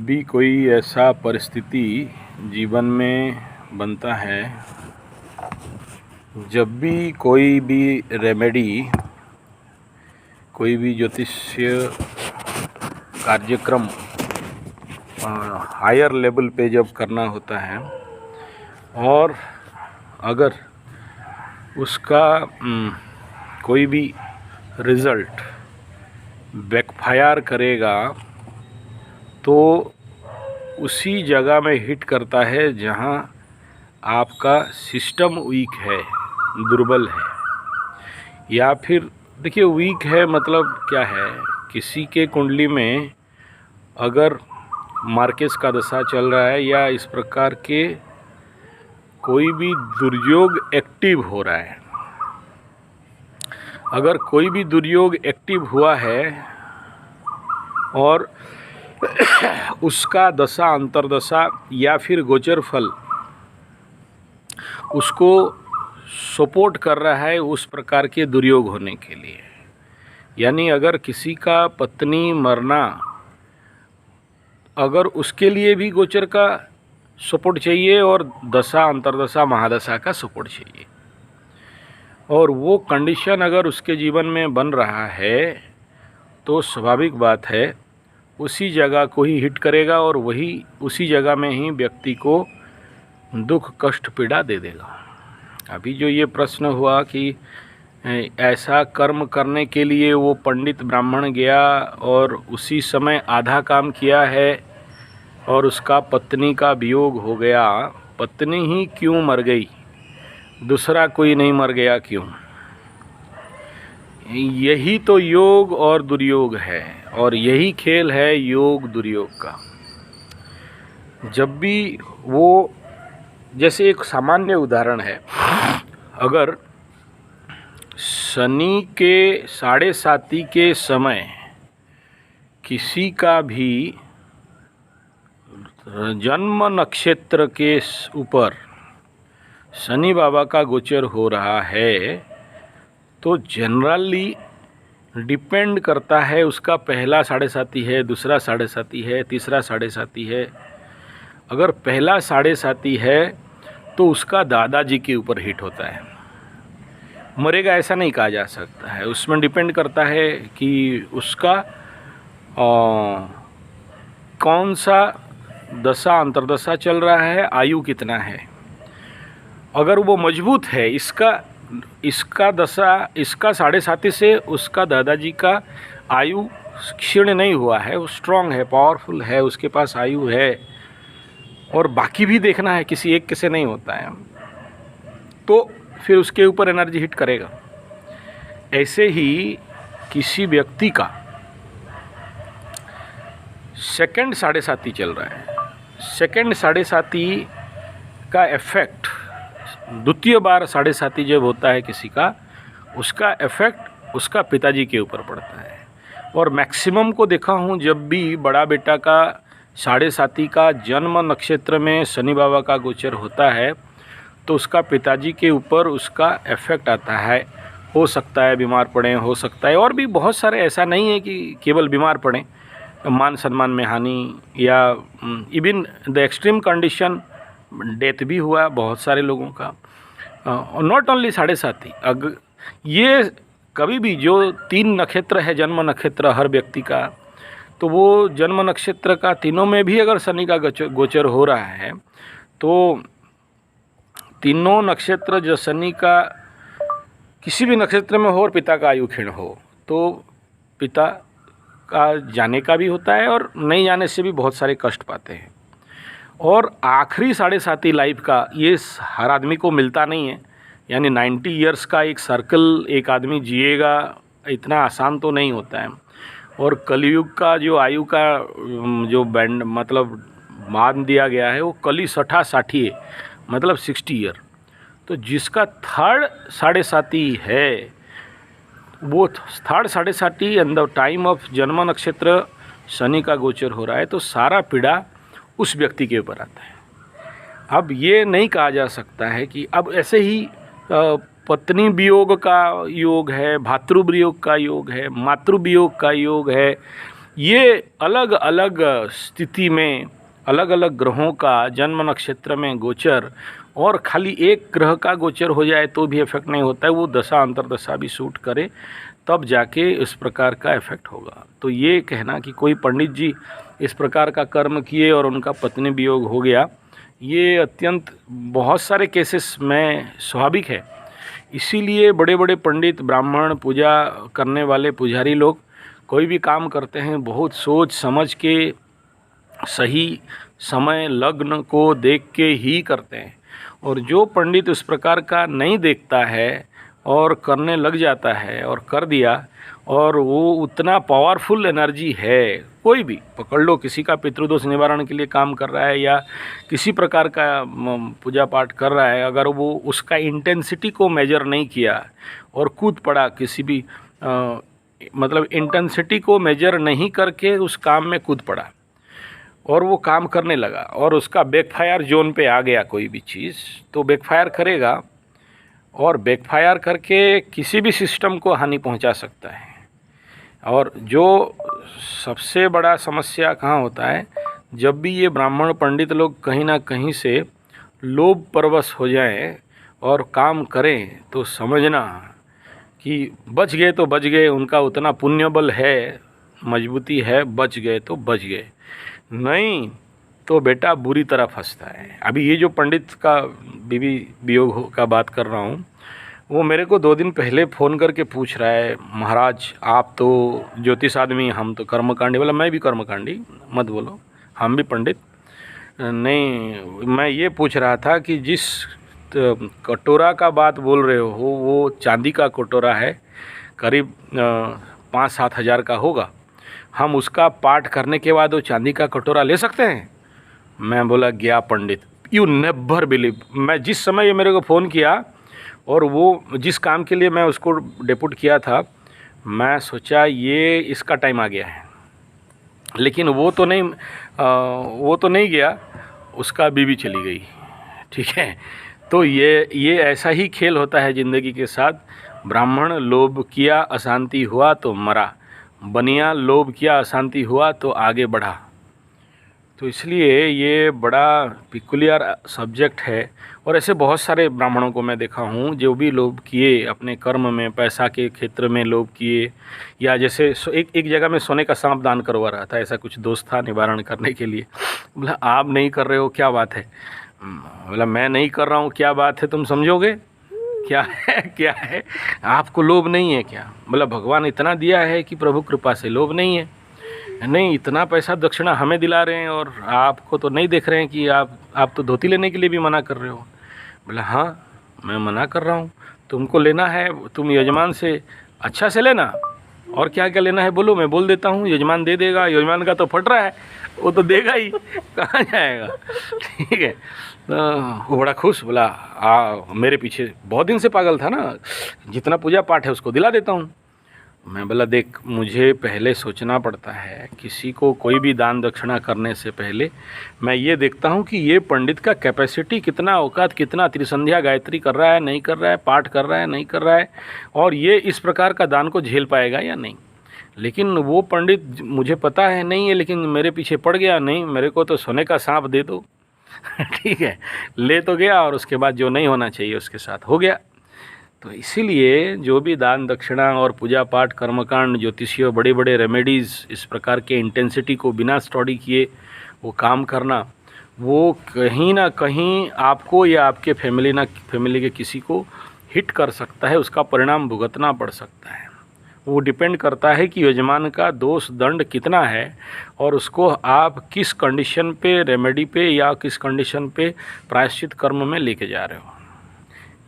भी कोई ऐसा परिस्थिति जीवन में बनता है, जब भी कोई भी रेमेडी, कोई भी ज्योतिष्य कार्यक्रम हायर लेवल पे जब करना होता है और अगर उसका कोई भी रिज़ल्ट बैकफायर करेगा तो उसी जगह में हिट करता है जहां आपका सिस्टम वीक है, दुर्बल है। या फिर देखिए, वीक है मतलब क्या है, किसी के कुंडली में अगर मार्केस का दशा चल रहा है या इस प्रकार के कोई भी दुर्योग एक्टिव हो रहा है, अगर कोई भी दुर्योग एक्टिव हुआ है और उसका दशा, अंतर्दशा या फिर गोचर फल उसको सपोर्ट कर रहा है उस प्रकार के दुर्योग होने के लिए, यानी अगर किसी का पत्नी मरना, अगर उसके लिए भी गोचर का सपोर्ट चाहिए और दशा, अंतर्दशा, महादशा का सपोर्ट चाहिए, और वो कंडीशन अगर उसके जीवन में बन रहा है तो स्वाभाविक बात है उसी जगह को ही हिट करेगा और वही उसी जगह में ही व्यक्ति को दुख, कष्ट, पीड़ा दे देगा। अभी जो ये प्रश्न हुआ कि ऐसा कर्म करने के लिए वो पंडित ब्राह्मण गया और उसी समय आधा काम किया है और उसका पत्नी का वियोग हो गया, पत्नी ही क्यों मर गई, दूसरा कोई नहीं मर गया क्यों? यही तो योग और दुर्योग है, और यही खेल है योग दुर्योग का। जब भी वो, जैसे एक सामान्य उदाहरण है, अगर शनि के 7:30 के समय किसी का भी जन्म नक्षत्र के ऊपर शनि बाबा का गोचर हो रहा है तो जनरली डिपेंड करता है, उसका पहला 7:30 है, दूसरा 7:30 है, तीसरा 7:30 है। अगर पहला 7:30 है तो उसका दादाजी के ऊपर हिट होता है। मरेगा ऐसा नहीं कहा जा सकता है, उसमें डिपेंड करता है कि उसका कौन सा दशा, अंतर्दशा चल रहा है, आयु कितना है। अगर वो मजबूत है, इसका दशा, इसका 7:30 से उसका दादाजी का आयु क्षीण नहीं हुआ है, वो स्ट्रांग है, पावरफुल है, उसके पास आयु है, और बाकी भी देखना है, किसी एक के से नहीं होता है, तो फिर उसके ऊपर एनर्जी हिट करेगा। ऐसे ही किसी व्यक्ति का सेकंड 7:30 चल रहा है, सेकंड 7:30 का इफेक्ट, द्वितीय बार 7:30 जब होता है किसी का, उसका इफेक्ट उसका पिताजी के ऊपर पड़ता है। और मैक्सिमम को देखा हूँ, जब भी बड़ा बेटा का 7:30 का जन्म नक्षत्र में शनि बाबा का गोचर होता है तो उसका पिताजी के ऊपर उसका इफेक्ट आता है। हो सकता है बीमार पड़े, हो सकता है और भी बहुत सारे, ऐसा नहीं है कि केवल बीमार पड़े, मान सम्मान में हानि, या even the extreme condition death भी हुआ बहुत सारे लोगों का। नॉट ओनली 7:30, अगर ये कभी भी जो 3 नक्षत्र है, जन्म नक्षत्र हर व्यक्ति का, तो वो जन्म नक्षत्र का तीनों में भी अगर शनि का गोचर हो रहा है तो तीनों नक्षत्र जो शनि का किसी भी नक्षत्र में हो और पिता का आयु क्षीण हो तो पिता का जाने का भी होता है, और नहीं जाने से भी बहुत सारे कष्ट पाते हैं। और आखिरी 7:30 लाइफ का ये हर आदमी को मिलता नहीं है, यानी 90 इयर्स का एक सर्कल एक आदमी जिएगा, इतना आसान तो नहीं होता है। और कलयुग का जो आयु का जो बैंड मतलब मान दिया गया है वो कली 60 है, मतलब 60 ईयर। तो जिसका थर्ड 7:30 है, वो third 7:30 and the time of जन्म नक्षत्र शनि का गोचर हो रहा है, तो सारा पीड़ा उस व्यक्ति के ऊपर आता है। अब ये नहीं कहा जा सकता है कि अब ऐसे ही पत्नी वियोग का योग है, भातृ वियोग का योग है, मातृ वियोग का योग है, ये अलग अलग स्थिति में अलग अलग ग्रहों का जन्म नक्षत्र में गोचर, और खाली एक ग्रह का गोचर हो जाए तो भी इफेक्ट नहीं होता है, वो दशा अंतरदशा भी सूट करे तब जाके इस प्रकार का इफेक्ट होगा। तो ये कहना कि कोई पंडित जी इस प्रकार का कर्म किए और उनका पत्नी वियोग हो गया, ये अत्यंत बहुत सारे केसेस में स्वाभाविक है। इसीलिए बड़े बड़े पंडित, ब्राह्मण, पूजा करने वाले पुजारी लोग कोई भी काम करते हैं बहुत सोच समझ के, सही समय लग्न को देख के ही करते हैं। और जो पंडित उस प्रकार का नहीं देखता है और करने लग जाता है और कर दिया, और वो उतना पावरफुल एनर्जी है, कोई भी पकड़ लो, किसी का पितृदोष निवारण के लिए काम कर रहा है या किसी प्रकार का पूजा पाठ कर रहा है, अगर वो उसका इंटेंसिटी को मेजर नहीं किया और कूद पड़ा किसी भी मतलब इंटेंसिटी को मेजर नहीं करके उस काम में कूद पड़ा और वो काम करने लगा और उसका बैकफायर जोन पे आ गया कोई भी चीज़, तो बैकफायर करेगा और बैकफायर करके किसी भी सिस्टम को हानि पहुंचा सकता है। और जो सबसे बड़ा समस्या कहाँ होता है, जब भी ये ब्राह्मण पंडित लोग कहीं ना कहीं से लोभ परवश हो जाएं और काम करें तो समझना कि बच गए तो बच गए, उनका उतना पुण्य बल है, मजबूती है, बच गए तो बच गए, नहीं तो बेटा बुरी तरह फंसता है। अभी ये जो पंडित का बीवी वियोग का बात कर रहा हूँ, वो मेरे को 2 दिन पहले फ़ोन करके पूछ रहा है, महाराज आप तो ज्योतिष आदमी, हम तो कर्मकांडी। बोला मैं भी कर्मकांडी, मत बोलो, हम भी पंडित नहीं। मैं ये पूछ रहा था कि जिस कटोरा का बात बोल रहे हो वो चांदी का कटोरा है, करीब 5-7 हज़ार का होगा, हम उसका पाठ करने के बाद वो चांदी का कटोरा ले सकते हैं? मैं बोला गया पंडित, यू नेवर बिलीव। मैं जिस समय ये मेरे को फ़ोन किया और वो जिस काम के लिए मैं उसको डेपुट किया था, मैं सोचा ये इसका टाइम आ गया है, लेकिन वो तो नहीं गया, उसका बीवी चली गई। ठीक है, तो ये ऐसा ही खेल होता है ज़िंदगी के साथ। ब्राह्मण लोभ किया, अशांति हुआ तो मरा, बनिया लोभ किया, अशांति हुआ तो आगे बढ़ा। तो इसलिए ये बड़ा पिकुलियर सब्जेक्ट है। और ऐसे बहुत सारे ब्राह्मणों को मैं देखा हूँ जो भी लोभ किए अपने कर्म में, पैसा के क्षेत्र में लोभ किए, या जैसे एक जगह में सोने का सांप दान करवा रहा था, ऐसा कुछ दोस्त था निवारण करने के लिए। बोला आप नहीं कर रहे हो, क्या बात है? बोला मैं नहीं कर रहा हूँ, क्या बात है, तुम समझोगे क्या है? क्या है, आपको लोभ नहीं है क्या? बोला भगवान इतना दिया है कि प्रभु कृपा से लोभ नहीं है। नहीं, इतना पैसा दक्षिणा हमें दिला रहे हैं और आपको तो नहीं देख रहे हैं कि आप तो धोती लेने के लिए भी मना कर रहे हो। बोला हाँ मैं मना कर रहा हूँ, तुमको लेना है तुम यजमान से अच्छा से लेना, और क्या क्या लेना है बोलो, मैं बोल देता हूँ, यजमान दे देगा। यजमान का तो फट रहा है, वो तो देगा ही, कहाँ जाएगा? ठीक है, तो वो बड़ा खुश, बोला मेरे पीछे बहुत दिन से पागल था ना, जितना पूजा पाठ है उसको दिला देता हूँ। मैं बोला देख, मुझे पहले सोचना पड़ता है, किसी को कोई भी दान दक्षिणा करने से पहले मैं ये देखता हूँ कि ये पंडित का कैपेसिटी कितना, औकात कितना, त्रिसंध्या गायत्री कर रहा है नहीं कर रहा है, पाठ कर रहा है नहीं कर रहा है, और ये इस प्रकार का दान को झेल पाएगा या नहीं। लेकिन वो पंडित मुझे पता है नहीं है, लेकिन मेरे पीछे पड़ गया, नहीं मेरे को तो सोने का सांप दे दो। ठीक है, ले तो गया और उसके बाद जो नहीं होना चाहिए उसके साथ हो गया। तो इसीलिए जो भी दान दक्षिणा और पूजा पाठ, कर्मकांड, ज्योतिषीय बड़े बड़े रेमेडीज़, इस प्रकार के इंटेंसिटी को बिना स्टडी किए वो काम करना, वो कहीं ना कहीं आपको या आपके फैमिली के किसी को हिट कर सकता है, उसका परिणाम भुगतना पड़ सकता है। वो डिपेंड करता है कि यजमान का दोष दंड कितना है और उसको आप किस कंडीशन पे, रेमेडी पे या किस कंडीशन पे प्रायश्चित कर्म में लेके जा रहे हो,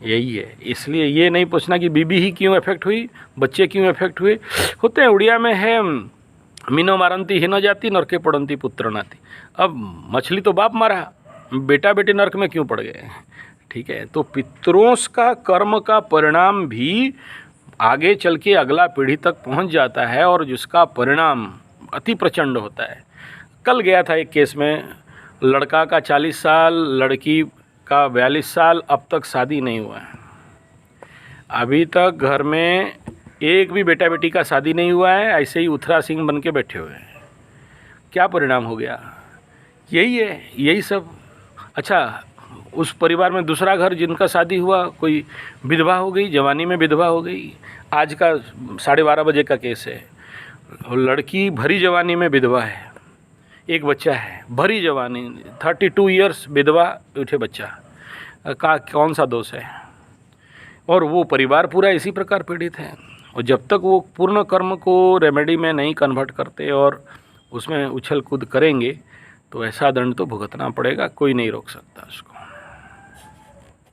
यही है। इसलिए ये नहीं पूछना कि बीबी ही क्यों इफेक्ट हुई, बच्चे क्यों इफेक्ट हुए। होते हैं, उड़िया में है मीनो मारंती ही न जाती नरके पड़ंती पुत्र नाती। अब मछली तो बाप मारा, बेटा बेटी नरक में क्यों पड़ गए? ठीक है, तो पितरों का कर्म का परिणाम भी आगे चल के अगला पीढ़ी तक पहुंच जाता है और जिसका परिणाम अति प्रचंड होता है। कल गया था एक केस में, लड़का का 40 साल, लड़की का 42 साल, अब तक शादी नहीं हुआ है। अभी तक घर में एक भी बेटा बेटी का शादी नहीं हुआ है, ऐसे ही उथरा सिंह बन के बैठे हुए हैं। क्या परिणाम हो गया? यही है, यही सब। अच्छा, उस परिवार में दूसरा घर जिनका शादी हुआ, कोई विधवा हो गई, जवानी में विधवा हो गई। आज का 12:30 बजे का केस है। लड़की भरी जवानी में विधवा है, एक बच्चा है, भरी जवानी 32 ईयर्स विधवा, उठे बच्चा का कौन सा दोष है? और वो परिवार पूरा इसी प्रकार पीड़ित है। और जब तक वो पूर्ण कर्म को रेमेडी में नहीं कन्वर्ट करते और उसमें उछल कूद करेंगे तो ऐसा दंड तो भुगतना पड़ेगा, कोई नहीं रोक सकता उसको।